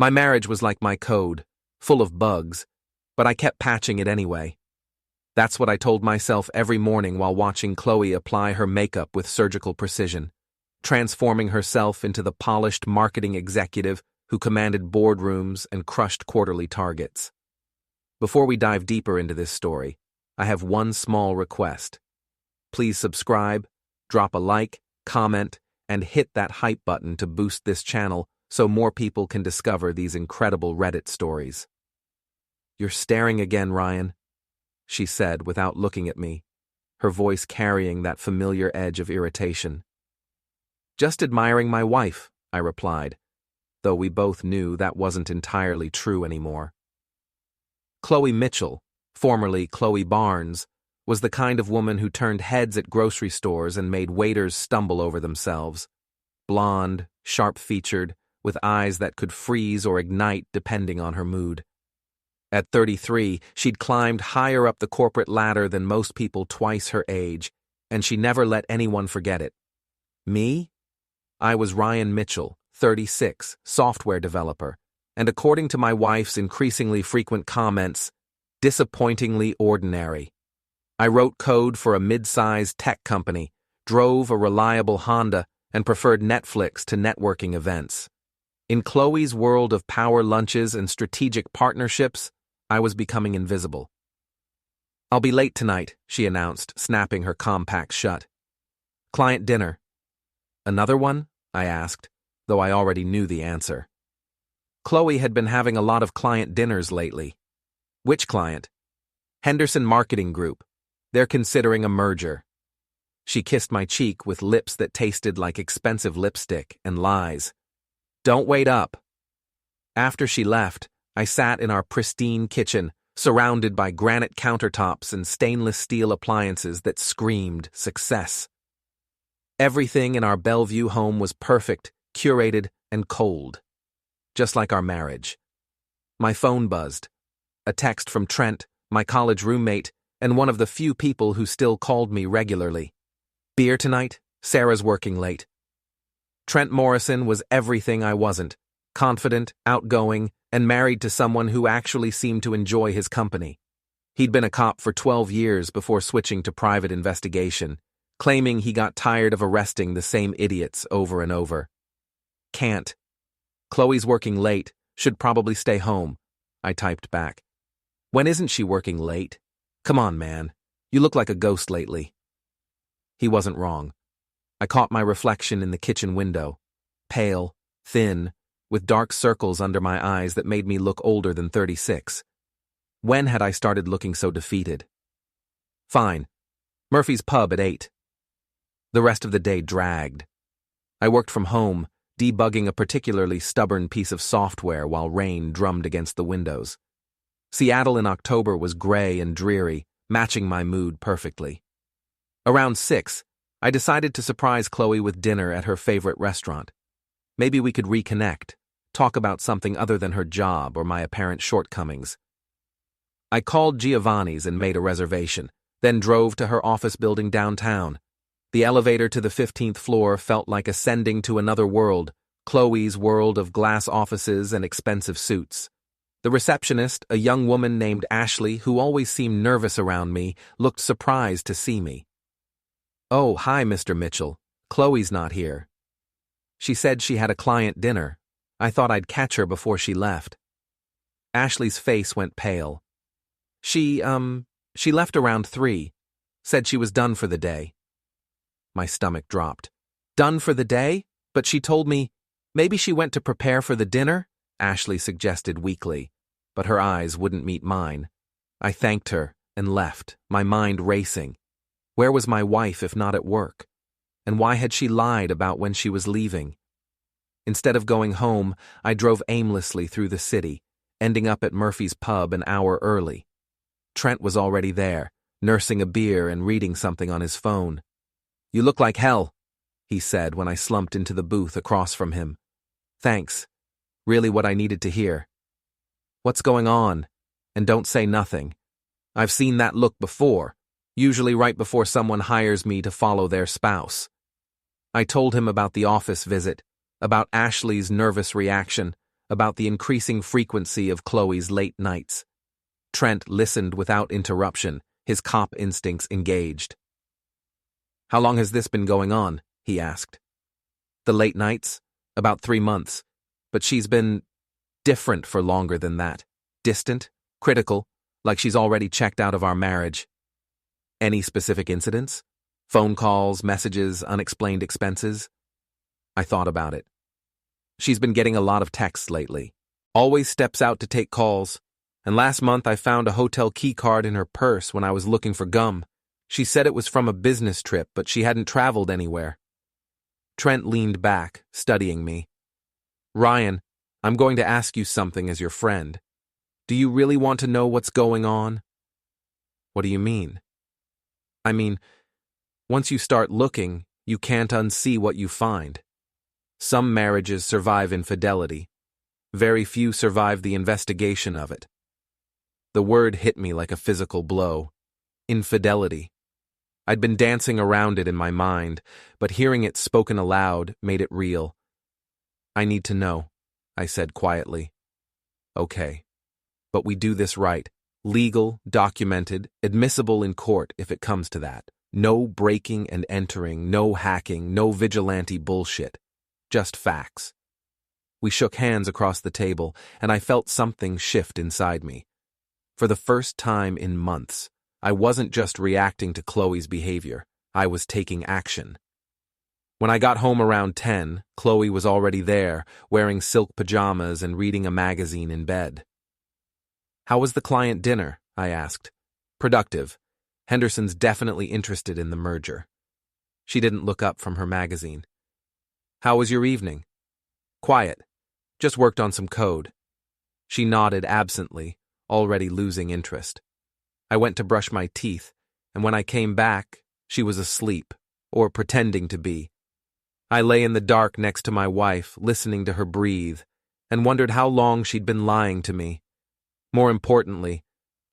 My marriage was like my code, full of bugs, but I kept patching it anyway. That's what I told myself every morning while watching Chloe apply her makeup with surgical precision, transforming herself into the polished marketing executive who commanded boardrooms and crushed quarterly targets. Before we dive deeper into this story, I have one small request. Please subscribe, drop a like, comment, and hit that hype button to boost this channel so more people can discover these incredible Reddit stories. "You're staring again, Ryan," she said without looking at me, her voice carrying that familiar edge of irritation. "Just admiring my wife," I replied, though we both knew that wasn't entirely true anymore. Chloe Mitchell, formerly Chloe Barnes, was the kind of woman who turned heads at grocery stores and made waiters stumble over themselves. Blonde, sharp-featured, with eyes that could freeze or ignite depending on her mood. At 33, she'd climbed higher up the corporate ladder than most people twice her age, and she never let anyone forget it. Me? I was Ryan Mitchell, 36, software developer, and according to my wife's increasingly frequent comments, disappointingly ordinary. I wrote code for a mid-sized tech company, drove a reliable Honda, and preferred Netflix to networking events. In Chloe's world of power lunches and strategic partnerships, I was becoming invisible. "I'll be late tonight," she announced, snapping her compacts shut. "Client dinner." "Another one?" I asked, though I already knew the answer. Chloe had been having a lot of client dinners lately. "Which client?" "Henderson Marketing Group. They're considering a merger." She kissed my cheek with lips that tasted like expensive lipstick and lies. "Don't wait up." After she left, I sat in our pristine kitchen, surrounded by granite countertops and stainless steel appliances that screamed success. Everything in our Bellevue home was perfect, curated, and cold. Just like our marriage. My phone buzzed. A text from Trent, my college roommate, and one of the few people who still called me regularly. "Beer tonight? Sarah's working late." Trent Morrison was everything I wasn't. Confident, outgoing, and married to someone who actually seemed to enjoy his company. He'd been a cop for 12 years before switching to private investigation, claiming he got tired of arresting the same idiots over and over. "Can't. Chloe's working late, should probably stay home," I typed back. "When isn't she working late? Come on, man. You look like a ghost lately." He wasn't wrong. I caught my reflection in the kitchen window. Pale, thin, with dark circles under my eyes that made me look older than 36. When had I started looking so defeated? Fine. Murphy's Pub at 8. The rest of the day dragged. I worked from home, debugging a particularly stubborn piece of software while rain drummed against the windows. Seattle in October was gray and dreary, matching my mood perfectly. Around 6, I decided to surprise Chloe with dinner at her favorite restaurant. Maybe we could reconnect, talk about something other than her job or my apparent shortcomings. I called Giovanni's and made a reservation, then drove to her office building downtown. The elevator to the 15th floor felt like ascending to another world, Chloe's world of glass offices and expensive suits. The receptionist, a young woman named Ashley, who always seemed nervous around me, looked surprised to see me. "Oh, hi, Mr. Mitchell. Chloe's not here." She said she had a client dinner. I thought I'd catch her before she left. Ashley's face went pale. She left around 3. Said she was done for the day." My stomach dropped. "Done for the day? But she told me, maybe she went to prepare for the dinner?" Ashley suggested weakly, but her eyes wouldn't meet mine. I thanked her and left, my mind racing. Where was my wife if not at work? And why had she lied about when she was leaving? Instead of going home, I drove aimlessly through the city, ending up at Murphy's Pub an hour early. Trent was already there, nursing a beer and reading something on his phone. "You look like hell," he said when I slumped into the booth across from him. "Thanks. Really what I needed to hear." "What's going on? And don't say nothing. I've seen that look before, usually right before someone hires me to follow their spouse." I told him about the office visit, about Ashley's nervous reaction, about the increasing frequency of Chloe's late nights. Trent listened without interruption, his cop instincts engaged. "How long has this been going on?" he asked. "The late nights? About 3 months. But she's been different for longer than that. Distant, critical, like she's already checked out of our marriage." "Any specific incidents? Phone calls, messages, unexplained expenses?" I thought about it. "She's been getting a lot of texts lately. Always steps out to take calls. And last month I found a hotel key card in her purse when I was looking for gum. She said it was from a business trip, but she hadn't traveled anywhere." Trent leaned back, studying me. "Ryan, I'm going to ask you something as your friend. Do you really want to know what's going on?" "What do you mean?" "I mean, once you start looking, you can't unsee what you find. Some marriages survive infidelity. Very few survive the investigation of it." The word hit me like a physical blow. Infidelity. I'd been dancing around it in my mind, but hearing it spoken aloud made it real. "I need to know," I said quietly. "Okay. But we do this right. Legal, documented, admissible in court if it comes to that. No breaking and entering, no hacking, no vigilante bullshit. Just facts." We shook hands across the table, and I felt something shift inside me. For the first time in months, I wasn't just reacting to Chloe's behavior. I was taking action. When I got home around 10, Chloe was already there, wearing silk pajamas and reading a magazine in bed. "How was the client dinner?" I asked. "Productive. Henderson's definitely interested in the merger." She didn't look up from her magazine. "How was your evening?" "Quiet. Just worked on some code." She nodded absently, already losing interest. I went to brush my teeth, and when I came back, she was asleep, or pretending to be. I lay in the dark next to my wife, listening to her breathe, and wondered how long she'd been lying to me. More importantly,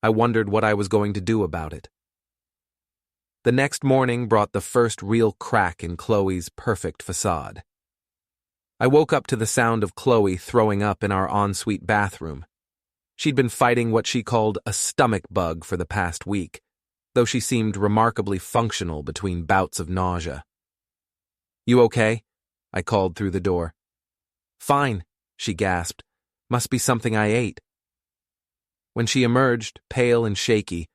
I wondered what I was going to do about it. The next morning brought the first real crack in Chloe's perfect facade. I woke up to the sound of Chloe throwing up in our ensuite bathroom. She'd been fighting what she called a stomach bug for the past week, though she seemed remarkably functional between bouts of nausea. "You okay?" I called through the door. "Fine," she gasped. "Must be something I ate." When she emerged, pale and shaky,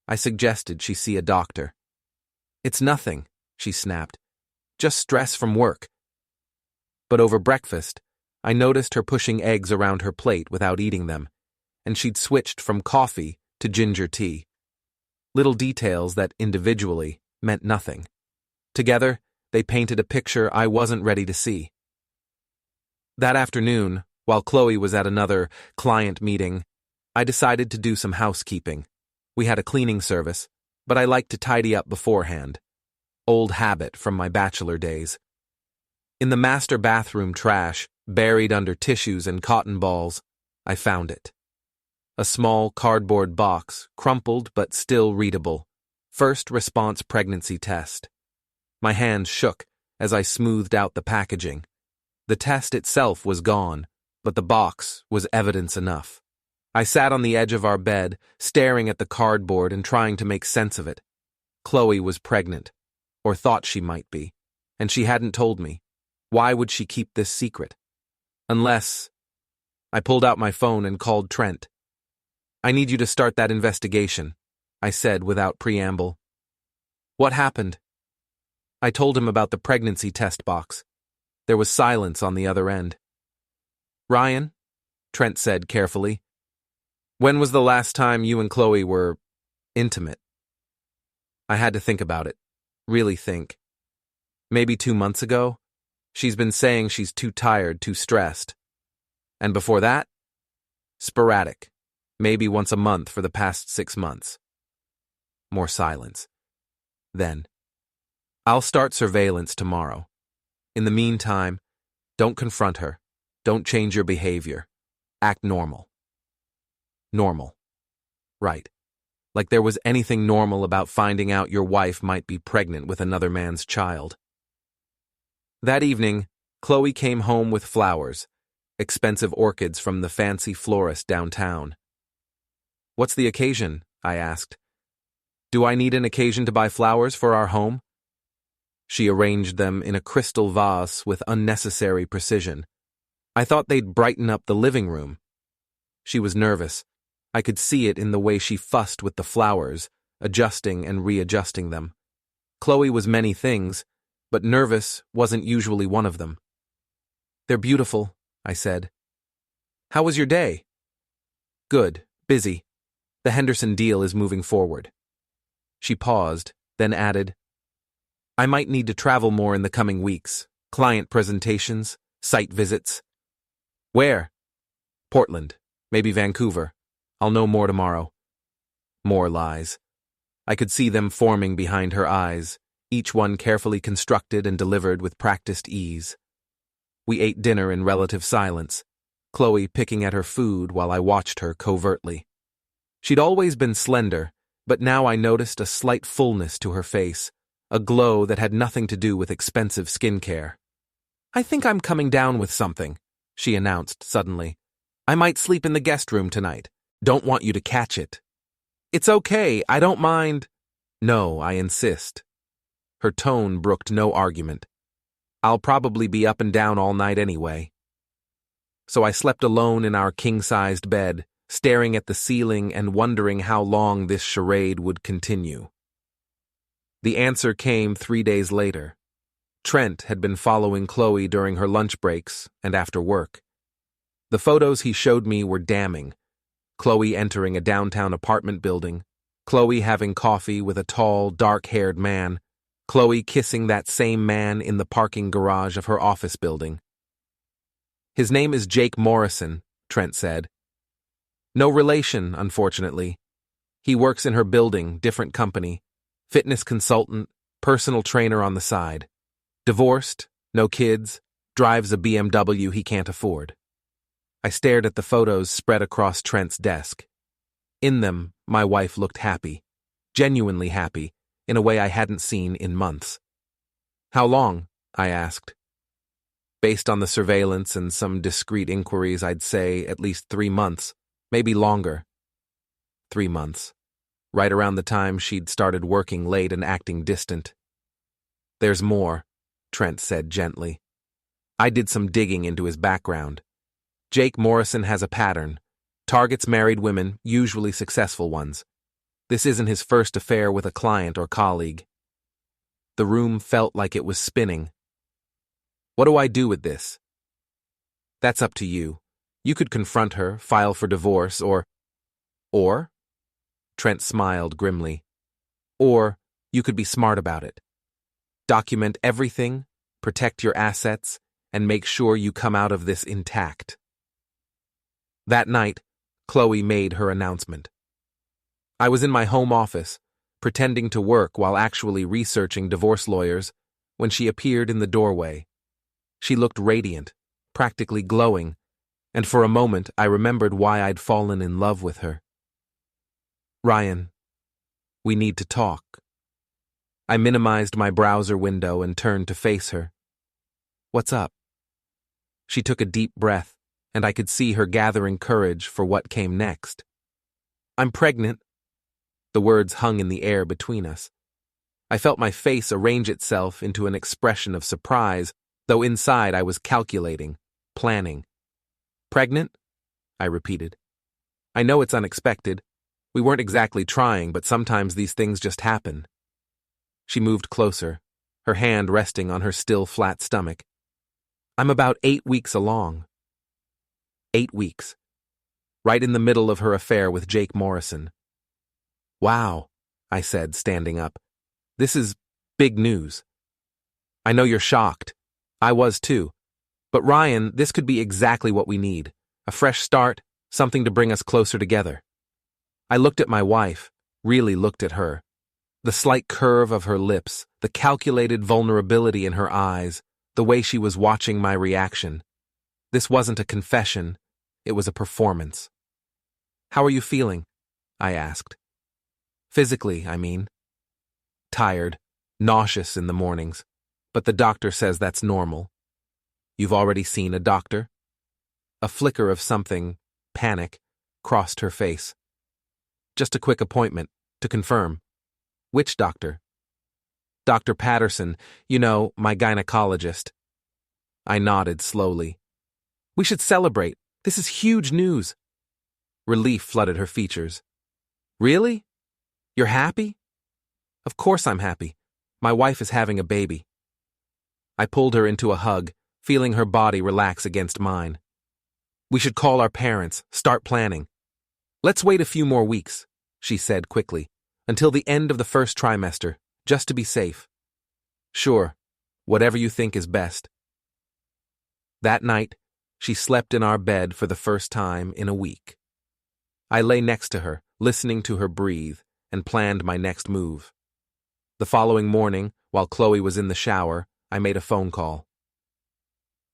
I suggested she see a doctor. "It's nothing," she snapped. "Just stress from work." But over breakfast, I noticed her pushing eggs around her plate without eating them, and she'd switched from coffee to ginger tea. Little details that individually meant nothing. Together, they painted a picture I wasn't ready to see. That afternoon, while Chloe was at another client meeting, I decided to do some housekeeping. We had a cleaning service, but I liked to tidy up beforehand. Old habit from my bachelor days. In the master bathroom trash, buried under tissues and cotton balls, I found it. A small cardboard box, crumpled but still readable. First response pregnancy test. My hands shook as I smoothed out the packaging. The test itself was gone, but the box was evidence enough. I sat on the edge of our bed, staring at the cardboard and trying to make sense of it. Chloe was pregnant, or thought she might be, and she hadn't told me. Why would she keep this secret? Unless... I pulled out my phone and called Trent. "I need you to start that investigation," I said without preamble. "What happened?" I told him about the pregnancy test box. There was silence on the other end. "Ryan," Trent said carefully, "when was the last time you and Chloe were intimate?" I had to think about it. Really think. Maybe 2 months ago? She's been saying she's too tired, too stressed. And before that? Sporadic. Maybe once a month for the past 6 months. More silence. Then, "I'll start surveillance tomorrow. In the meantime, don't confront her. Don't change your behavior. Act normal." Normal. Right. Like there was anything normal about finding out your wife might be pregnant with another man's child. That evening, Chloe came home with flowers, expensive orchids from the fancy florist downtown. "What's the occasion?" I asked. "Do I need an occasion to buy flowers for our home?" She arranged them in a crystal vase with unnecessary precision. I thought they'd brighten up the living room. She was nervous. I could see it in the way she fussed with the flowers, adjusting and readjusting them. Chloe was many things, but nervous wasn't usually one of them. "They're beautiful," I said. "How was your day?" "Good, busy. The Henderson deal is moving forward." She paused, then added, "I might need to travel more in the coming weeks. Client presentations, site visits." "Where?" "Portland, maybe Vancouver. I'll know more tomorrow." More lies. I could see them forming behind her eyes, each one carefully constructed and delivered with practiced ease. We ate dinner in relative silence, Chloe picking at her food while I watched her covertly. She'd always been slender, but now I noticed a slight fullness to her face, a glow that had nothing to do with expensive skincare. "I think I'm coming down with something," she announced suddenly. "I might sleep in the guest room tonight. Don't want you to catch it." "It's okay, I don't mind." "No, I insist." Her tone brooked no argument. "I'll probably be up and down all night anyway." So I slept alone in our king-sized bed, staring at the ceiling and wondering how long this charade would continue. The answer came 3 days later. Trent had been following Chloe during her lunch breaks and after work. The photos he showed me were damning. Chloe entering a downtown apartment building, Chloe having coffee with a tall, dark-haired man, Chloe kissing that same man in the parking garage of her office building. "His name is Jake Morrison," Trent said. "No relation, unfortunately. He works in her building, different company, fitness consultant, personal trainer on the side. Divorced, no kids, drives a BMW he can't afford." I stared at the photos spread across Trent's desk. In them, my wife looked happy, genuinely happy, in a way I hadn't seen in months. "How long?" I asked. Based on the surveillance and some discreet inquiries, I'd say at least 3 months, maybe longer. 3 months. Right around the time she'd started working late and acting distant. "There's more," Trent said gently. I did some digging into his background. Jake Morrison has a pattern. Targets married women, usually successful ones. This isn't his first affair with a client or colleague. The room felt like it was spinning. "What do I do with this?" "That's up to you. You could confront her, file for divorce, or..." "Or?" Trent smiled grimly. "Or you could be smart about it. Document everything, protect your assets, and make sure you come out of this intact." That night, Chloe made her announcement. I was in my home office, pretending to work while actually researching divorce lawyers, when she appeared in the doorway. She looked radiant, practically glowing, and for a moment I remembered why I'd fallen in love with her. "Ryan, we need to talk." I minimized my browser window and turned to face her. "What's up?" She took a deep breath, and I could see her gathering courage for what came next. "I'm pregnant." The words hung in the air between us. I felt my face arrange itself into an expression of surprise, though inside I was calculating, planning. "Pregnant?" I repeated. "I know it's unexpected. We weren't exactly trying, but sometimes these things just happen." She moved closer, her hand resting on her still flat stomach. "I'm about 8 weeks along." 8 weeks. Right in the middle of her affair with Jake Morrison. "Wow," I said, standing up. "This is big news. I know you're shocked. I was too. But Ryan, this could be exactly what we need. A fresh start, something to bring us closer together." I looked at my wife, really looked at her. The slight curve of her lips, the calculated vulnerability in her eyes, the way she was watching my reaction. This wasn't a confession, it was a performance. "How are you feeling?" I asked. "Physically, I mean." "Tired, nauseous in the mornings, but the doctor says that's normal." "You've already seen a doctor?" A flicker of something, panic, crossed her face. Just a quick appointment, to confirm. Which doctor? Dr. Patterson, my gynecologist. I nodded slowly. We should celebrate. This is huge news. Relief flooded her features. Really? You're happy? Of course I'm happy. My wife is having a baby. I pulled her into a hug, feeling her body relax against mine. We should call our parents, start planning. Let's wait a few more weeks, she said quickly, until the end of the first trimester, just to be safe. Sure, whatever you think is best. That night, she slept in our bed for the first time in a week. I lay next to her, listening to her breathe, and planned my next move. The following morning, while Chloe was in the shower, I made a phone call.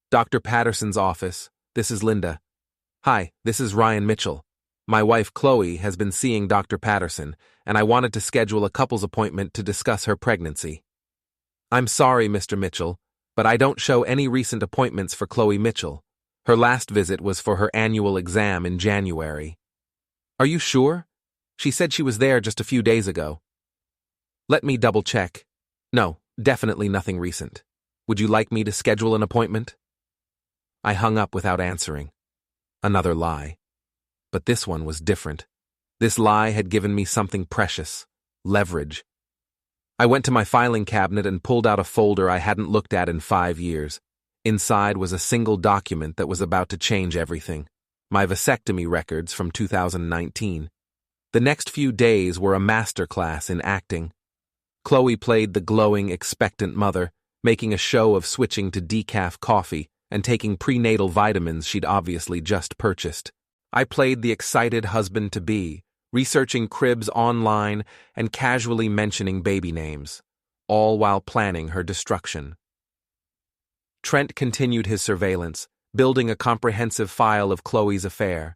Dr. Patterson's office, this is Linda. Hi, this is Ryan Mitchell. My wife Chloe has been seeing Dr. Patterson, and I wanted to schedule a couple's appointment to discuss her pregnancy. I'm sorry, Mr. Mitchell, but I don't show any recent appointments for Chloe Mitchell. Her last visit was for her annual exam in January. Are you sure? She said she was there just a few days ago. Let me double-check. No, definitely nothing recent. Would you like me to schedule an appointment? I hung up without answering. Another lie. But this one was different. This lie had given me something precious, leverage. I went to my filing cabinet and pulled out a folder I hadn't looked at in 5 years. Inside was a single document that was about to change everything. My vasectomy records from 2019. The next few days were a masterclass in acting. Chloe played the glowing, expectant mother, making a show of switching to decaf coffee and taking prenatal vitamins she'd obviously just purchased. I played the excited husband-to-be, researching cribs online and casually mentioning baby names, all while planning her destruction. Trent continued his surveillance, building a comprehensive file of Chloe's affair.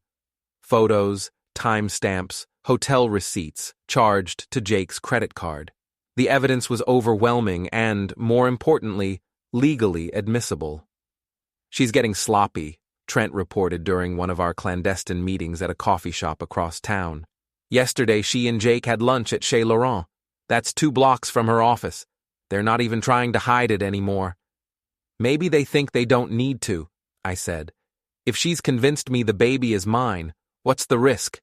Photos, timestamps, hotel receipts charged to Jake's credit card. The evidence was overwhelming and, more importantly, legally admissible. She's getting sloppy, Trent reported during one of our clandestine meetings at a coffee shop across town. Yesterday, she and Jake had lunch at Chez Laurent. That's 2 blocks from her office. They're not even trying to hide it anymore. Maybe they think they don't need to, I said. If she's convinced me the baby is mine, what's the risk?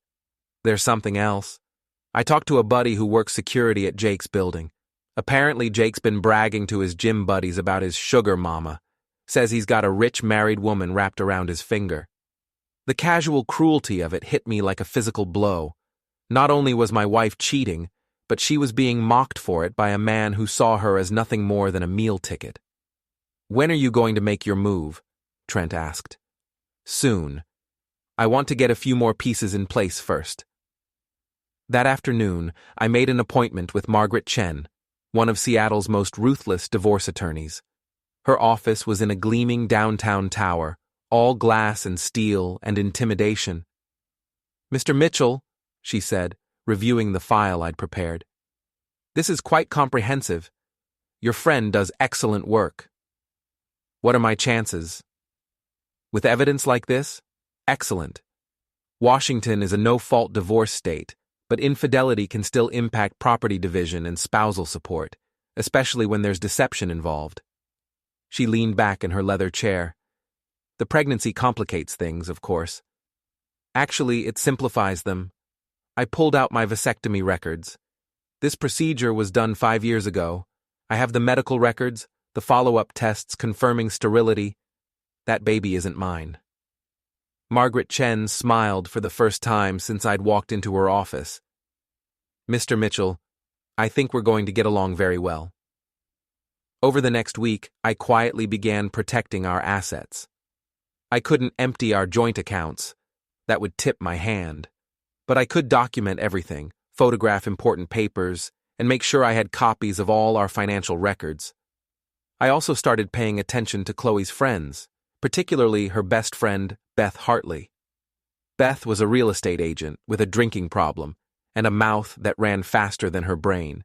There's something else. I talked to a buddy who works security at Jake's building. Apparently, Jake's been bragging to his gym buddies about his sugar mama. Says he's got a rich married woman wrapped around his finger. The casual cruelty of it hit me like a physical blow. Not only was my wife cheating, but she was being mocked for it by a man who saw her as nothing more than a meal ticket. When are you going to make your move? Trent asked. Soon. I want to get a few more pieces in place first. That afternoon, I made an appointment with Margaret Chen, one of Seattle's most ruthless divorce attorneys. Her office was in a gleaming downtown tower, all glass and steel and intimidation. Mr. Mitchell, she said, reviewing the file I'd prepared. This is quite comprehensive. Your friend does excellent work. What are my chances? With evidence like this? Excellent. Washington is a no-fault divorce state, but infidelity can still impact property division and spousal support, especially when there's deception involved. She leaned back in her leather chair. The pregnancy complicates things, of course. Actually, it simplifies them. I pulled out my vasectomy records. This procedure was done 5 years ago. I have the medical records, the follow-up tests confirming sterility. That baby isn't mine. Margaret Chen smiled for the first time since I'd walked into her office. Mr. Mitchell, I think we're going to get along very well. Over the next week, I quietly began protecting our assets. I couldn't empty our joint accounts. That would tip my hand. But I could document everything, photograph important papers, and make sure I had copies of all our financial records. I also started paying attention to Chloe's friends, particularly her best friend, Beth Hartley. Beth was a real estate agent with a drinking problem and a mouth that ran faster than her brain.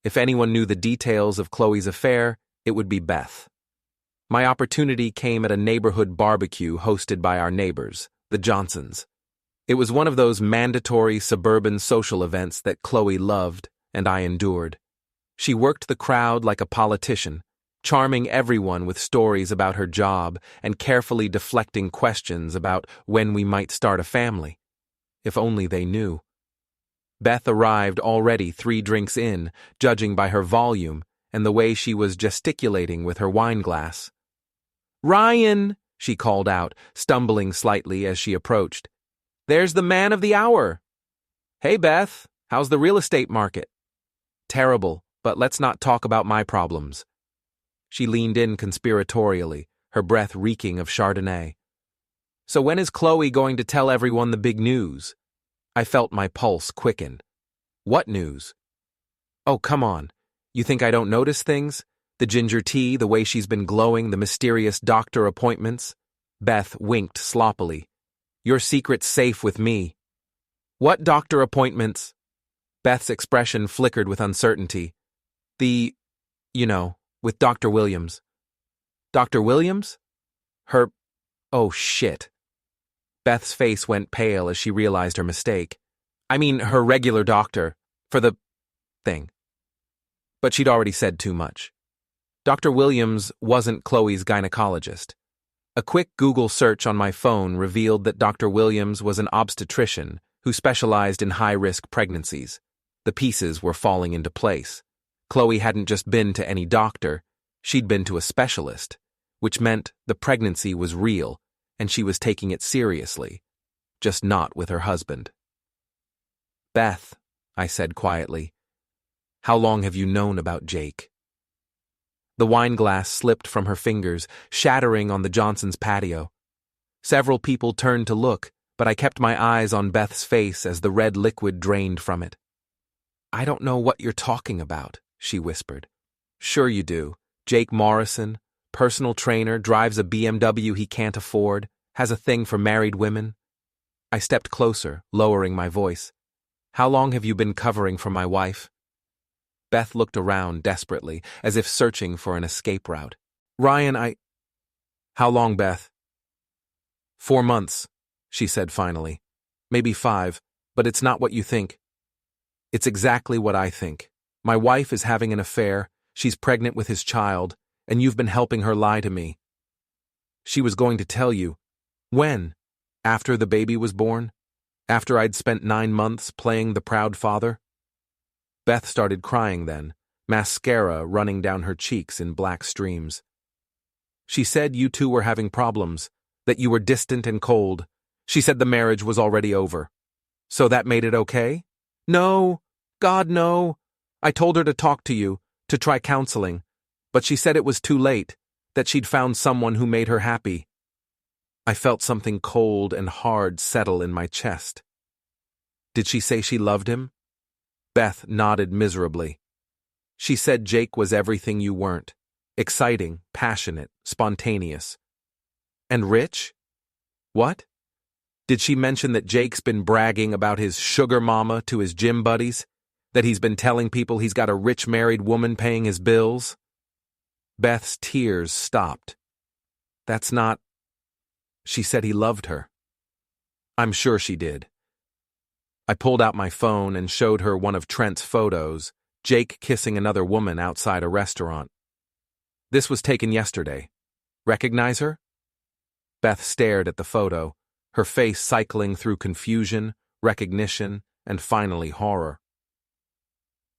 If anyone knew the details of Chloe's affair, it would be Beth. My opportunity came at a neighborhood barbecue hosted by our neighbors, the Johnsons. It was one of those mandatory suburban social events that Chloe loved and I endured. She worked the crowd like a politician, charming everyone with stories about her job and carefully deflecting questions about when we might start a family. If only they knew. Beth arrived already 3 drinks in, judging by her volume and the way she was gesticulating with her wine glass. "Ryan!" she called out, stumbling slightly as she approached. "There's the man of the hour!" "Hey, Beth, how's the real estate market?" "Terrible, but let's not talk about my problems." She leaned in conspiratorially, her breath reeking of Chardonnay. "So when is Chloe going to tell everyone the big news?" I felt my pulse quicken. "What news?" "Oh, come on. You think I don't notice things? The ginger tea, the way she's been glowing, the mysterious doctor appointments?" Beth winked sloppily. "Your secret's safe with me." "What doctor appointments?" Beth's expression flickered with uncertainty. With Dr. Williams." "Dr. Williams?" Oh shit. Beth's face went pale as she realized her mistake. I mean, her regular doctor, for the thing. But she'd already said too much. Dr. Williams wasn't Chloe's gynecologist. A quick Google search on my phone revealed that Dr. Williams was an obstetrician who specialized in high-risk pregnancies. The pieces were falling into place. Chloe hadn't just been to any doctor, she'd been to a specialist, which meant the pregnancy was real and she was taking it seriously, just not with her husband. "Beth," I said quietly, "how long have you known about Jake?" The wine glass slipped from her fingers, shattering on the Johnsons' patio. Several people turned to look, but I kept my eyes on Beth's face as the red liquid drained from it. "I don't know what you're talking about," she whispered. "Sure you do. Jake Morrison, personal trainer, drives a BMW he can't afford, has a thing for married women." I stepped closer, lowering my voice. "How long have you been covering for my wife?" Beth looked around desperately, as if searching for an escape route. "Ryan, How long, Beth?" 4 months, she said finally. "Maybe 5, but it's not what you think." "It's exactly what I think. My wife is having an affair, she's pregnant with his child, and you've been helping her lie to me." "She was going to tell you." "When? After the baby was born? After I'd spent 9 months playing the proud father?" Beth started crying then, mascara running down her cheeks in black streams. "She said you two were having problems, that you were distant and cold. She said the marriage was already over. So that made it okay?" "No, God, no. I told her to talk to you, to try counseling, but she said it was too late, that she'd found someone who made her happy." I felt something cold and hard settle in my chest. "Did she say she loved him?" Beth nodded miserably. "She said Jake was everything you weren't. Exciting, passionate, spontaneous." "And rich?" "What? Did she mention that Jake's been bragging about his sugar mama to his gym buddies? That he's been telling people he's got a rich married woman paying his bills?" Beth's tears stopped. "That's not..." "She said he loved her." "I'm sure she did." I pulled out my phone and showed her one of Trent's photos, Jake kissing another woman outside a restaurant. "This was taken yesterday. Recognize her?" Beth stared at the photo, her face cycling through confusion, recognition, and finally horror.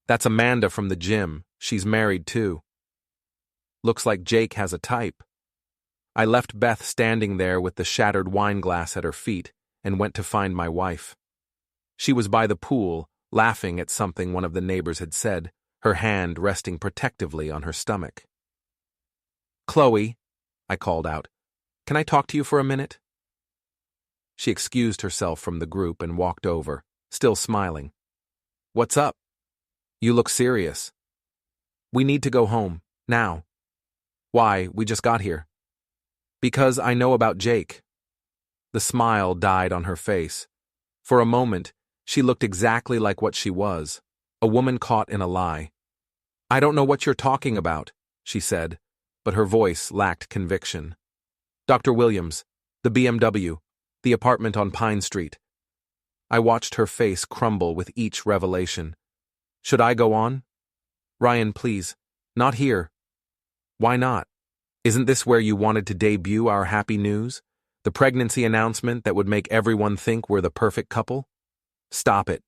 "That's Amanda from the gym. She's married too." "Looks like Jake has a type." I left Beth standing there with the shattered wine glass at her feet and went to find my wife. She was by the pool, laughing at something one of the neighbors had said, her hand resting protectively on her stomach. "Chloe," I called out, "can I talk to you for a minute?" She excused herself from the group and walked over, still smiling. "What's up? You look serious." "We need to go home, now." "Why, we just got here." "Because I know about Jake." The smile died on her face. For a moment, she looked exactly like what she was, a woman caught in a lie. "I don't know what you're talking about," she said, but her voice lacked conviction. Dr. Williams, the BMW, the apartment on Pine Street. I watched her face crumble with each revelation. Should I go on? Ryan, please. Not here. Why not? Isn't this where you wanted to debut our happy news? The pregnancy announcement that would make everyone think we're the perfect couple? Stop it.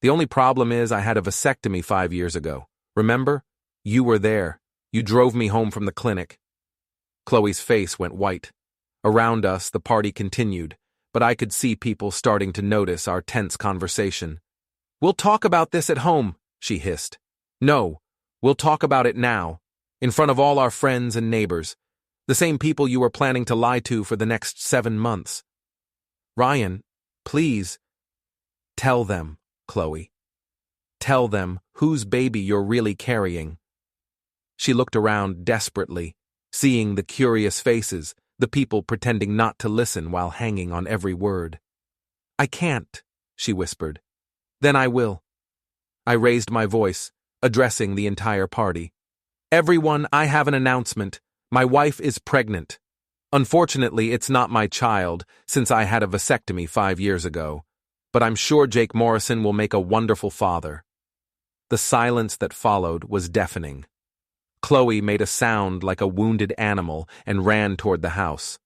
The only problem is I had a vasectomy 5 years ago. Remember? You were there. You drove me home from the clinic. Chloe's face went white. Around us, the party continued, but I could see people starting to notice our tense conversation. We'll talk about this at home, she hissed. No, we'll talk about it now, in front of all our friends and neighbors, the same people you were planning to lie to for the next 7 months. Ryan, please. Tell them, Chloe. Tell them whose baby you're really carrying. She looked around desperately, seeing the curious faces, the people pretending not to listen while hanging on every word. I can't, she whispered. Then I will. I raised my voice, addressing the entire party. Everyone, I have an announcement. My wife is pregnant. Unfortunately, it's not my child, since I had a vasectomy 5 years ago, but I'm sure Jake Morrison will make a wonderful father. The silence that followed was deafening. Chloe made a sound like a wounded animal and ran toward the house.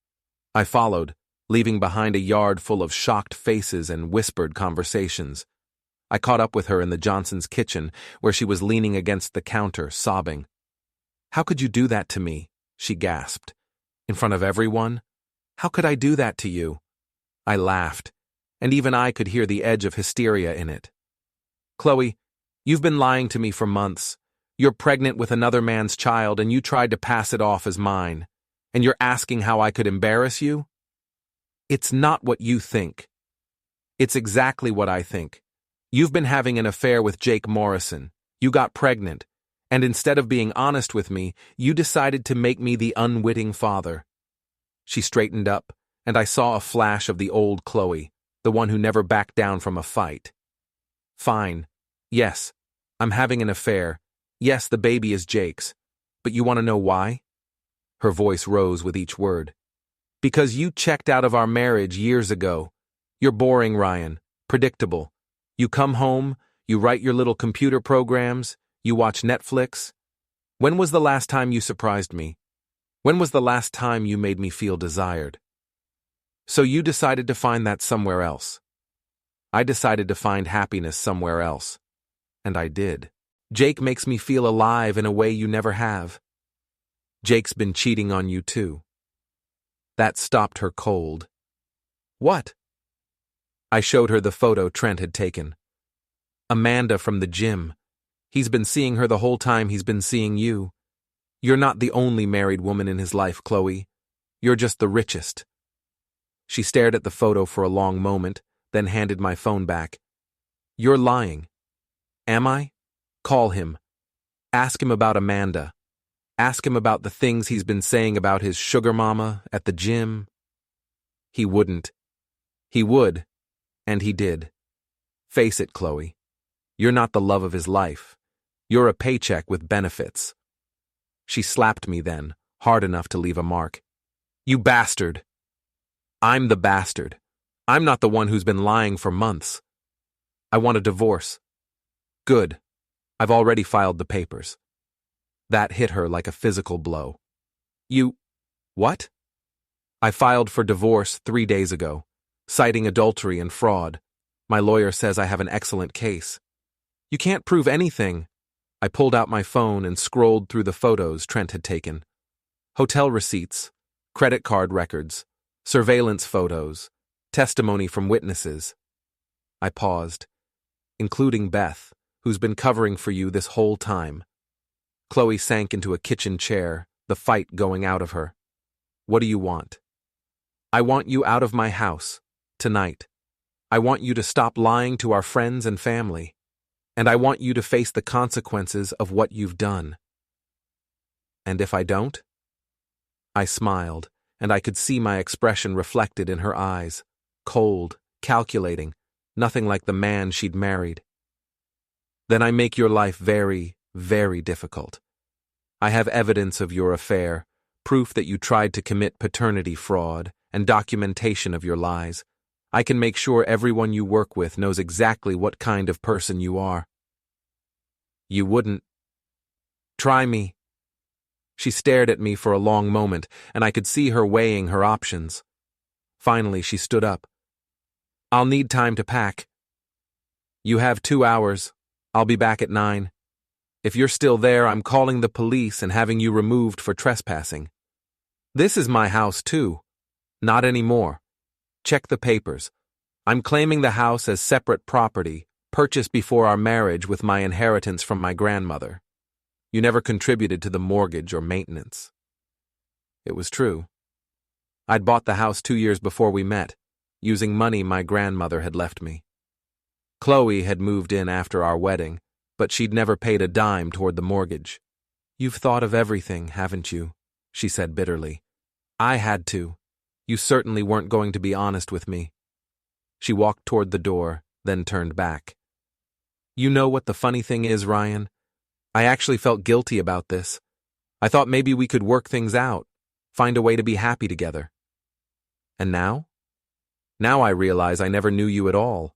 I followed, leaving behind a yard full of shocked faces and whispered conversations. I caught up with her in the Johnsons' kitchen, where she was leaning against the counter, sobbing. How could you do that to me? She gasped. In front of everyone? How could I do that to you? I laughed, and even I could hear the edge of hysteria in it. Chloe, you've been lying to me for months. You're pregnant with another man's child and you tried to pass it off as mine. And you're asking how I could embarrass you? It's not what you think. It's exactly what I think. You've been having an affair with Jake Morrison. You got pregnant. And instead of being honest with me, you decided to make me the unwitting father. She straightened up, and I saw a flash of the old Chloe, the one who never backed down from a fight. Fine. Yes, I'm having an affair. Yes, the baby is Jake's. But you want to know why? Her voice rose with each word. Because you checked out of our marriage years ago. You're boring, Ryan. Predictable. You come home, you write your little computer programs, you watch Netflix. When was the last time you surprised me? When was the last time you made me feel desired? So you decided to find that somewhere else. I decided to find happiness somewhere else. And I did. Jake makes me feel alive in a way you never have. Jake's been cheating on you too. That stopped her cold. What? I showed her the photo Trent had taken. Amanda from the gym. He's been seeing her the whole time he's been seeing you. You're not the only married woman in his life, Chloe. You're just the richest. She stared at the photo for a long moment, then handed my phone back. You're lying. Am I? Call him. Ask him about Amanda. Ask him about the things he's been saying about his sugar mama at the gym. He wouldn't. He would, and he did. Face it, Chloe. You're not the love of his life. You're a paycheck with benefits. She slapped me then, hard enough to leave a mark. You bastard. I'm the bastard. I'm not the one who's been lying for months. I want a divorce. Good. I've already filed the papers. That hit her like a physical blow. You... what? I filed for divorce 3 days ago, citing adultery and fraud. My lawyer says I have an excellent case. You can't prove anything. I pulled out my phone and scrolled through the photos Trent had taken. Hotel receipts, credit card records, surveillance photos, testimony from witnesses. I paused, including Beth, who's been covering for you this whole time. Chloe sank into a kitchen chair, the fight going out of her. What do you want? I want you out of my house, tonight. I want you to stop lying to our friends and family. And I want you to face the consequences of what you've done. And if I don't? I smiled, and I could see my expression reflected in her eyes, cold, calculating, nothing like the man she'd married. Then I make your life very, very difficult. I have evidence of your affair, proof that you tried to commit paternity fraud, and documentation of your lies. I can make sure everyone you work with knows exactly what kind of person you are. You wouldn't. Try me. She stared at me for a long moment, and I could see her weighing her options. Finally, she stood up. I'll need time to pack. You have 2 hours. I'll be back at 9. If you're still there, I'm calling the police and having you removed for trespassing. This is my house, too. Not anymore. Check the papers. I'm claiming the house as separate property, purchased before our marriage with my inheritance from my grandmother. You never contributed to the mortgage or maintenance. It was true. I'd bought the house 2 years before we met, using money my grandmother had left me. Chloe had moved in after our wedding, but she'd never paid a dime toward the mortgage. You've thought of everything, haven't you? She said bitterly. I had to. You certainly weren't going to be honest with me. She walked toward the door, then turned back. You know what the funny thing is, Ryan? I actually felt guilty about this. I thought maybe we could work things out, find a way to be happy together. And now? Now I realize I never knew you at all.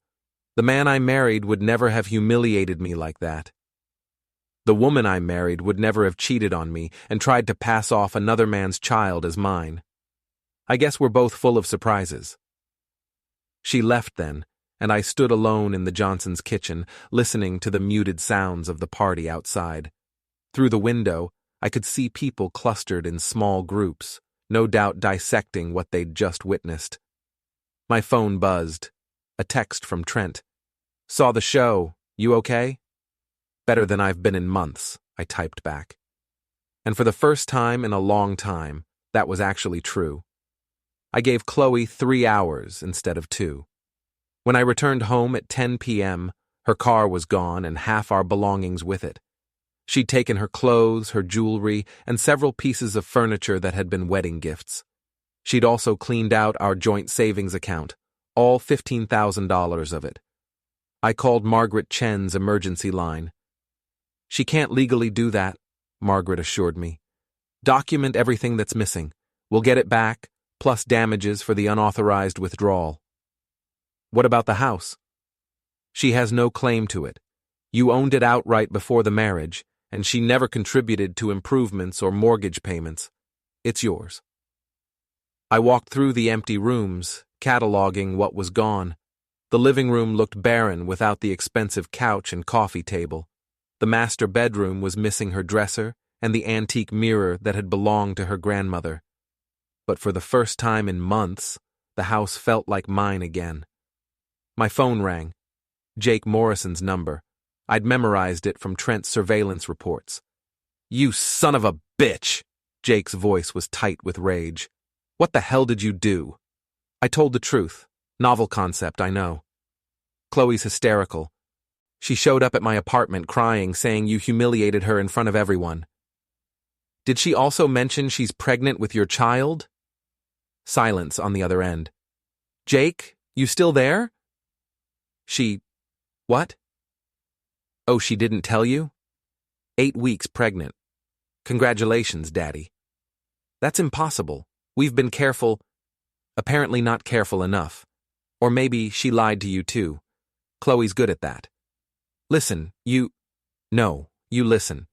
The man I married would never have humiliated me like that. The woman I married would never have cheated on me and tried to pass off another man's child as mine. I guess we're both full of surprises. She left then, and I stood alone in the Johnsons' kitchen, listening to the muted sounds of the party outside. Through the window, I could see people clustered in small groups, no doubt dissecting what they'd just witnessed. My phone buzzed. A text from Trent. Saw the show. You okay? Better than I've been in months, I typed back. And for the first time in a long time, that was actually true. I gave Chloe 3 hours instead of 2. When I returned home at 10 p.m., her car was gone and half our belongings with it. She'd taken her clothes, her jewelry, and several pieces of furniture that had been wedding gifts. She'd also cleaned out our joint savings account, all $15,000 of it. I called Margaret Chen's emergency line. She can't legally do that, Margaret assured me. Document everything that's missing. We'll get it back, plus damages for the unauthorized withdrawal. What about the house? She has no claim to it. You owned it outright before the marriage, and she never contributed to improvements or mortgage payments. It's yours. I walked through the empty rooms, cataloging what was gone. The living room looked barren without the expensive couch and coffee table. The master bedroom was missing her dresser and the antique mirror that had belonged to her grandmother. But for the first time in months, the house felt like mine again. My phone rang. Jake Morrison's number. I'd memorized it from Trent's surveillance reports. You son of a bitch! Jake's voice was tight with rage. What the hell did you do? I told the truth. Novel concept, I know. Chloe's hysterical. She showed up at my apartment crying, saying you humiliated her in front of everyone. Did she also mention she's pregnant with your child? Silence on the other end. Jake, you still there? What? Oh, she didn't tell you? 8 weeks pregnant. Congratulations, Daddy. That's impossible. We've been careful. Apparently not careful enough. Or maybe she lied to you too. Chloe's good at that. Listen, No, you listen.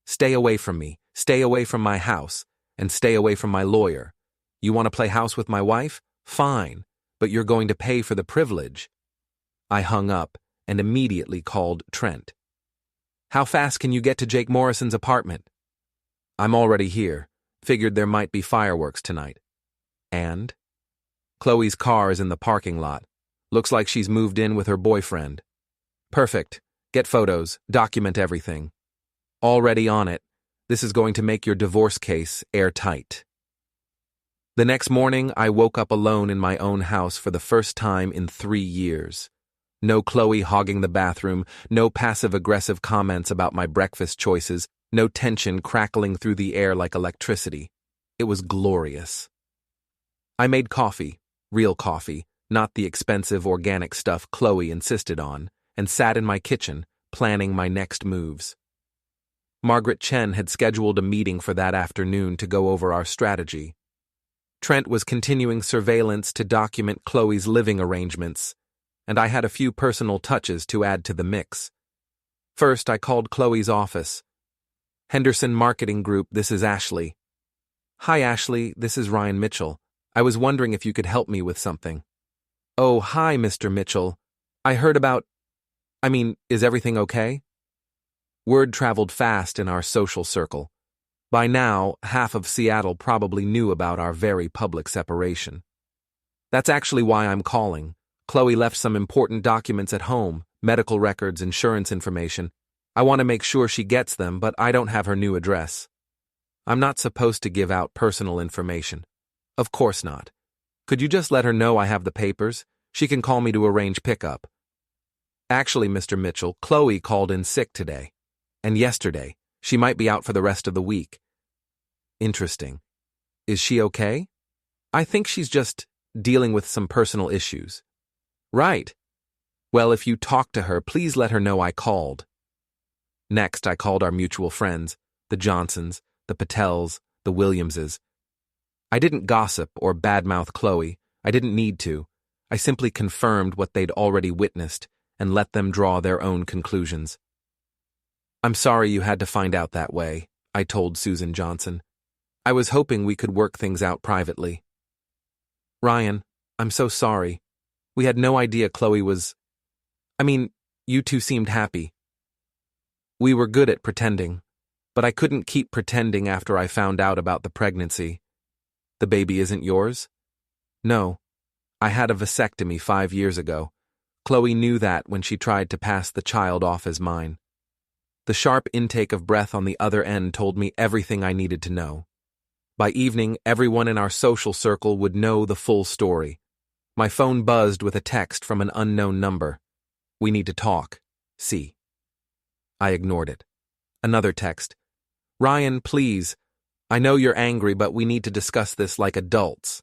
Stay away from me. Stay away from my house. And stay away from my lawyer. You want to play house with my wife? Fine. But you're going to pay for the privilege. I hung up and immediately called Trent. How fast can you get to Jake Morrison's apartment? I'm already here. Figured there might be fireworks tonight. And? Chloe's car is in the parking lot. Looks like she's moved in with her boyfriend. Perfect. Get photos. Document everything. Already on it. This is going to make your divorce case airtight. The next morning, I woke up alone in my own house for the first time in 3 years. No Chloe hogging the bathroom, no passive-aggressive comments about my breakfast choices, no tension crackling through the air like electricity. It was glorious. I made coffee, real coffee, not the expensive organic stuff Chloe insisted on, and sat in my kitchen, planning my next moves. Margaret Chen had scheduled a meeting for that afternoon to go over our strategy. Trent was continuing surveillance to document Chloe's living arrangements, and I had a few personal touches to add to the mix. First, I called Chloe's office. Henderson Marketing Group, this is Ashley. Hi Ashley, this is Ryan Mitchell. I was wondering if you could help me with something. Oh, hi Mr. Mitchell. I heard about… is everything okay? Word traveled fast in our social circle. By now, half of Seattle probably knew about our very public separation. That's actually why I'm calling. Chloe left some important documents at home, medical records, insurance information. I want to make sure she gets them, but I don't have her new address. I'm not supposed to give out personal information. Of course not. Could you just let her know I have the papers? She can call me to arrange pickup. Actually, Mr. Mitchell, Chloe called in sick today. And yesterday. She might be out for the rest of the week. Interesting. Is she okay? I think she's just dealing with some personal issues. Right. Well, if you talk to her, please let her know I called. Next, I called our mutual friends, the Johnsons, the Patels, the Williamses. I didn't gossip or badmouth Chloe. I didn't need to. I simply confirmed what they'd already witnessed and let them draw their own conclusions. I'm sorry you had to find out that way, I told Susan Johnson. I was hoping we could work things out privately. Ryan, I'm so sorry. We had no idea Chloe was… you two seemed happy. We were good at pretending, but I couldn't keep pretending after I found out about the pregnancy. The baby isn't yours? No. I had a vasectomy 5 years ago. Chloe knew that when she tried to pass the child off as mine. The sharp intake of breath on the other end told me everything I needed to know. By evening, everyone in our social circle would know the full story. My phone buzzed with a text from an unknown number. We need to talk. See. I ignored it. Another text. Ryan, please. I know you're angry, but we need to discuss this like adults.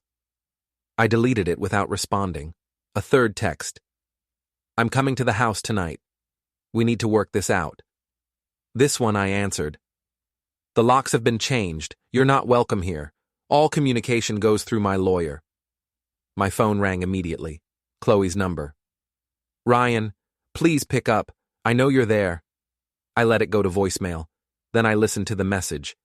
I deleted it without responding. A third text. I'm coming to the house tonight. We need to work this out. This one I answered. The locks have been changed. You're not welcome here. All communication goes through my lawyer. My phone rang immediately. Chloe's number. Ryan, please pick up. I know you're there. I let it go to voicemail. Then I listened to the message.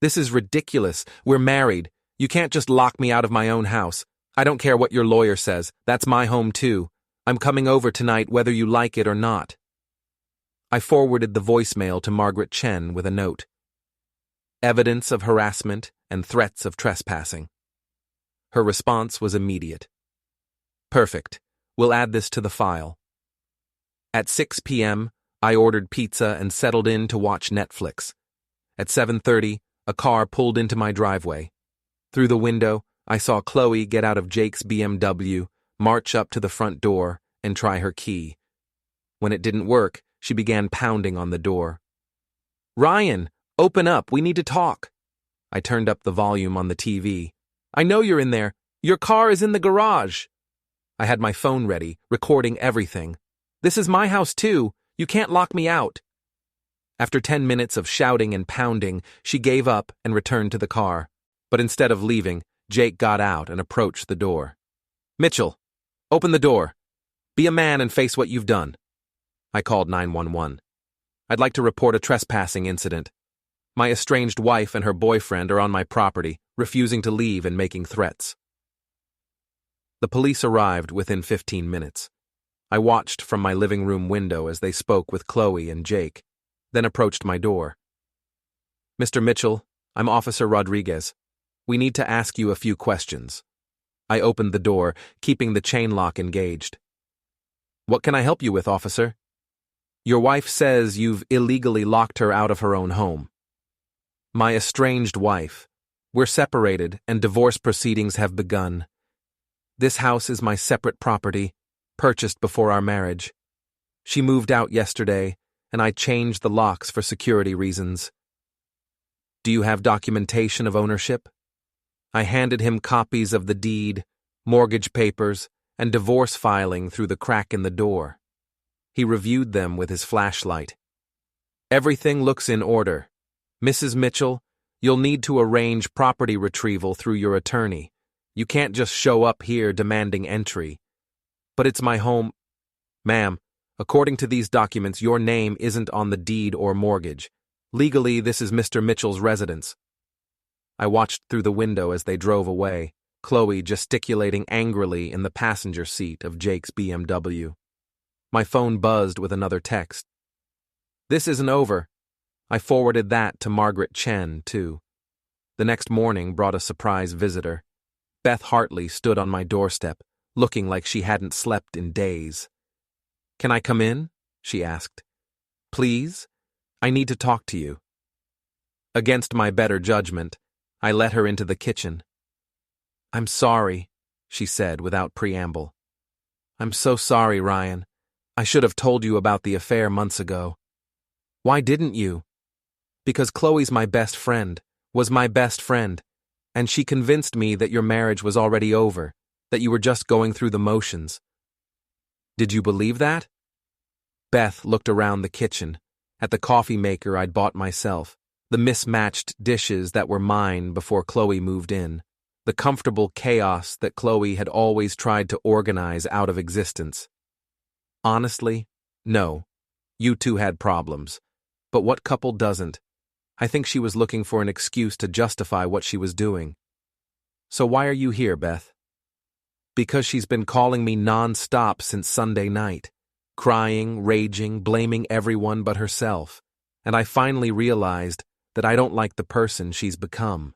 This is ridiculous. We're married. You can't just lock me out of my own house. I don't care what your lawyer says. That's my home too. I'm coming over tonight whether you like it or not. I forwarded the voicemail to Margaret Chen with a note. Evidence of harassment and threats of trespassing. Her response was immediate. Perfect. We'll add this to the file. At 6 p.m., I ordered pizza and settled in to watch Netflix. At 7:30, a car pulled into my driveway. Through the window, I saw Chloe get out of Jake's BMW, march up to the front door, and try her key. When it didn't work, she began pounding on the door. Ryan, open up. We need to talk. I turned up the volume on the TV. I know you're in there. Your car is in the garage. I had my phone ready, recording everything. This is my house too. You can't lock me out. After 10 minutes of shouting and pounding, she gave up and returned to the car. But instead of leaving, Jake got out and approached the door. Mitchell, open the door. Be a man and face what you've done. I called 911. I'd like to report a trespassing incident. My estranged wife and her boyfriend are on my property, refusing to leave and making threats. The police arrived within 15 minutes. I watched from my living room window as they spoke with Chloe and Jake, then approached my door. Mr. Mitchell, I'm Officer Rodriguez. We need to ask you a few questions. I opened the door, keeping the chain lock engaged. What can I help you with, officer? Your wife says you've illegally locked her out of her own home. My estranged wife. We're separated and divorce proceedings have begun. This house is my separate property, purchased before our marriage. She moved out yesterday, and I changed the locks for security reasons. Do you have documentation of ownership? I handed him copies of the deed, mortgage papers, and divorce filing through the crack in the door. He reviewed them with his flashlight. Everything looks in order, Mrs. Mitchell, you'll need to arrange property retrieval through your attorney. You can't just show up here demanding entry. But it's my home. Ma'am, according to these documents, your name isn't on the deed or mortgage. Legally, this is Mr. Mitchell's residence. I watched through the window as they drove away, Chloe gesticulating angrily in the passenger seat of Jake's BMW. My phone buzzed with another text. This isn't over. I forwarded that to Margaret Chen, too. The next morning brought a surprise visitor. Beth Hartley stood on my doorstep, looking like she hadn't slept in days. Can I come in? She asked. Please? I need to talk to you. Against my better judgment, I let her into the kitchen. I'm sorry, she said without preamble. I'm so sorry, Ryan. I should have told you about the affair months ago. Why didn't you? Because Chloe's my best friend, was my best friend, and she convinced me that your marriage was already over, that you were just going through the motions. Did you believe that? Beth looked around the kitchen, at the coffee maker I'd bought myself, the mismatched dishes that were mine before Chloe moved in, the comfortable chaos that Chloe had always tried to organize out of existence. Honestly, no. You two had problems. But what couple doesn't? I think she was looking for an excuse to justify what she was doing. So why are you here, Beth? Because she's been calling me non-stop since Sunday night, crying, raging, blaming everyone but herself, and I finally realized that I don't like the person she's become.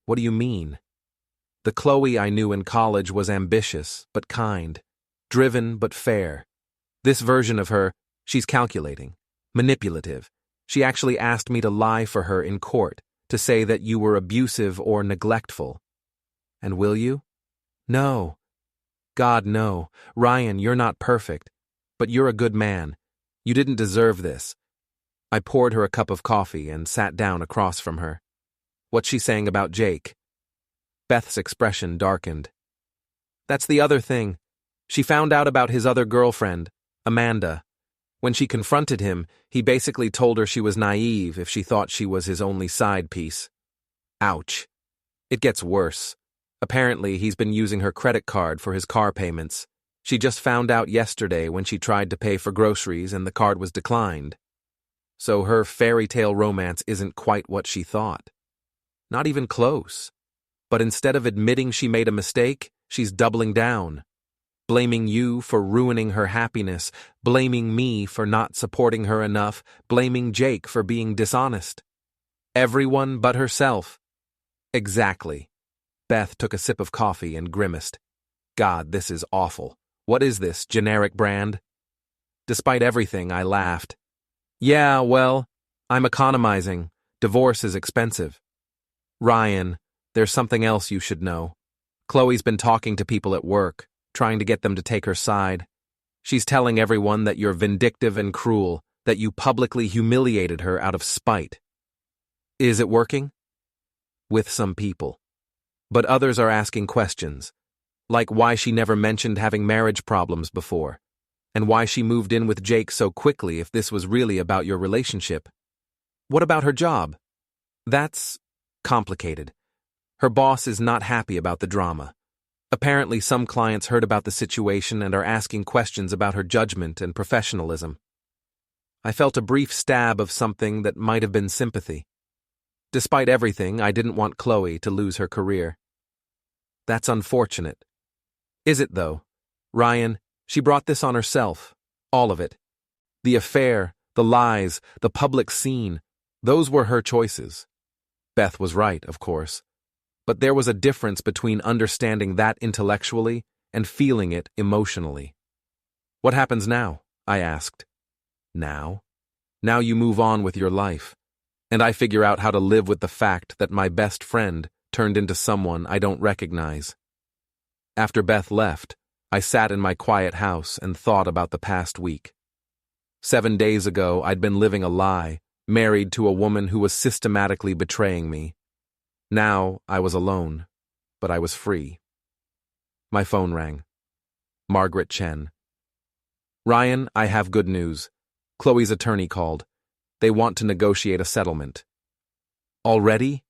What do you mean? The Chloe I knew in college was ambitious but kind, driven but fair. This version of her, she's calculating, manipulative. She actually asked me to lie for her in court, to say that you were abusive or neglectful. And will you? No. God, no. Ryan, you're not perfect, but you're a good man. You didn't deserve this. I poured her a cup of coffee and sat down across from her. What's she saying about Jake? Beth's expression darkened. That's the other thing. She found out about his other girlfriend, Amanda. When she confronted him, he basically told her she was naive if she thought she was his only side piece. Ouch. It gets worse. Apparently, he's been using her credit card for his car payments. She just found out yesterday when she tried to pay for groceries and the card was declined. So her fairy tale romance isn't quite what she thought. Not even close. But instead of admitting she made a mistake, she's doubling down. Blaming you for ruining her happiness, blaming me for not supporting her enough, blaming Jake for being dishonest. Everyone but herself. Exactly. Beth took a sip of coffee and grimaced. God, this is awful. What is this, generic brand? Despite everything, I laughed. Yeah, well, I'm economizing. Divorce is expensive. Ryan, there's something else you should know. Chloe's been talking to people at work, trying to get them to take her side. She's telling everyone that you're vindictive and cruel, that you publicly humiliated her out of spite. Is it working? With some people. But others are asking questions, like why she never mentioned having marriage problems before, and why she moved in with Jake so quickly if this was really about your relationship. What about her job? That's complicated. Her boss is not happy about the drama. Apparently, some clients heard about the situation and are asking questions about her judgment and professionalism. I felt a brief stab of something that might have been sympathy. Despite everything, I didn't want Chloe to lose her career. That's unfortunate. Is it, though? Ryan, she brought this on herself. All of it. The affair, the lies, the public scene. Those were her choices. Beth was right, of course. But there was a difference between understanding that intellectually and feeling it emotionally. What happens now? I asked. Now? Now you move on with your life. And I figure out how to live with the fact that my best friend turned into someone I don't recognize. After Beth left, I sat in my quiet house and thought about the past week. 7 days ago, I'd been living a lie, married to a woman who was systematically betraying me. Now, I was alone, but I was free. My phone rang. Margaret Chen. Ryan, I have good news. Chloe's attorney called. They want to negotiate a settlement. Already?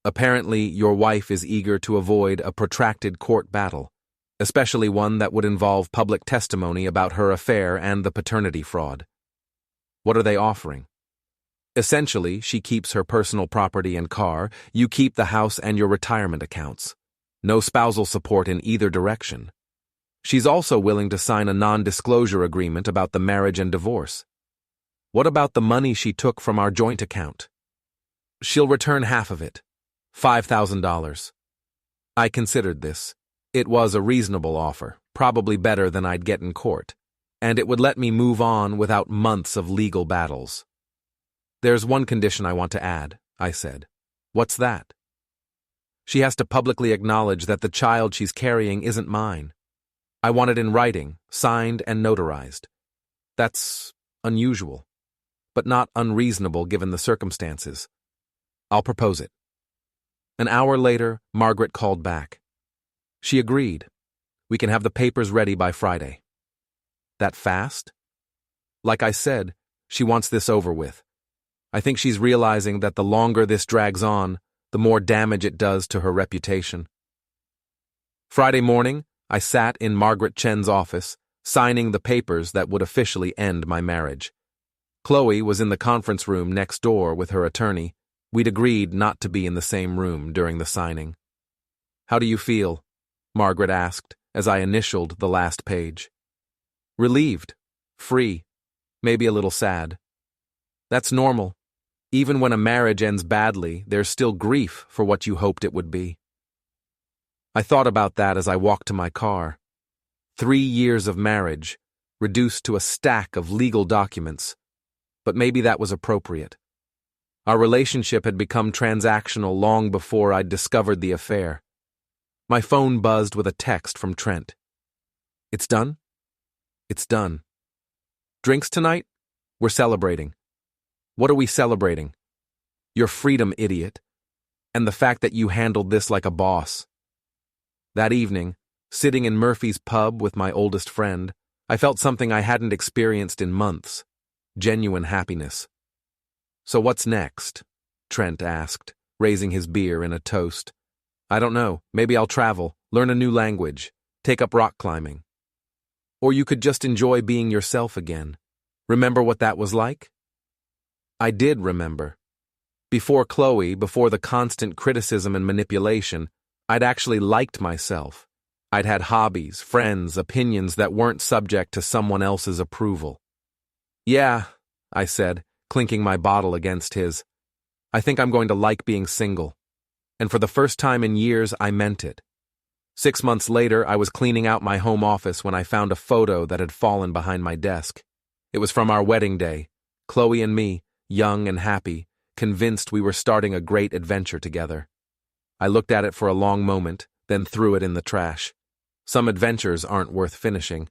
Apparently, your wife is eager to avoid a protracted court battle, especially one that would involve public testimony about her affair and the paternity fraud. What are they offering? Essentially, she keeps her personal property and car, you keep the house and your retirement accounts. No spousal support in either direction. She's also willing to sign a non-disclosure agreement about the marriage and divorce. What about the money she took from our joint account? She'll return half of it, $5,000. I considered this. It was a reasonable offer, probably better than I'd get in court, and it would let me move on without months of legal battles. There's one condition I want to add, I said. What's that? She has to publicly acknowledge that the child she's carrying isn't mine. I want it in writing, signed and notarized. That's unusual, but not unreasonable given the circumstances. I'll propose it. An hour later, Margaret called back. She agreed. We can have the papers ready by Friday. That fast? Like I said, she wants this over with. I think she's realizing that the longer this drags on, the more damage it does to her reputation. Friday morning, I sat in Margaret Chen's office, signing the papers that would officially end my marriage. Chloe was in the conference room next door with her attorney. We'd agreed not to be in the same room during the signing. How do you feel? Margaret asked as I initialed the last page. Relieved, free, maybe a little sad. That's normal. Even when a marriage ends badly, there's still grief for what you hoped it would be. I thought about that as I walked to my car. 3 years of marriage, reduced to a stack of legal documents. But maybe that was appropriate. Our relationship had become transactional long before I'd discovered the affair. My phone buzzed with a text from Trent. It's done? It's done. Drinks tonight? We're celebrating. What are we celebrating? Your freedom, idiot. And the fact that you handled this like a boss. That evening, sitting in Murphy's pub with my oldest friend, I felt something I hadn't experienced in months. Genuine happiness. So what's next? Trent asked, raising his beer in a toast. I don't know. Maybe I'll travel, learn a new language, take up rock climbing. Or you could just enjoy being yourself again. Remember what that was like? I did remember. Before Chloe, before the constant criticism and manipulation, I'd actually liked myself. I'd had hobbies, friends, opinions that weren't subject to someone else's approval. Yeah, I said, clinking my bottle against his. I think I'm going to like being single. And for the first time in years, I meant it. 6 months later, I was cleaning out my home office when I found a photo that had fallen behind my desk. It was from our wedding day, Chloe and me, young and happy, convinced we were starting a great adventure together. I looked at it for a long moment, then threw it in the trash. Some adventures aren't worth finishing.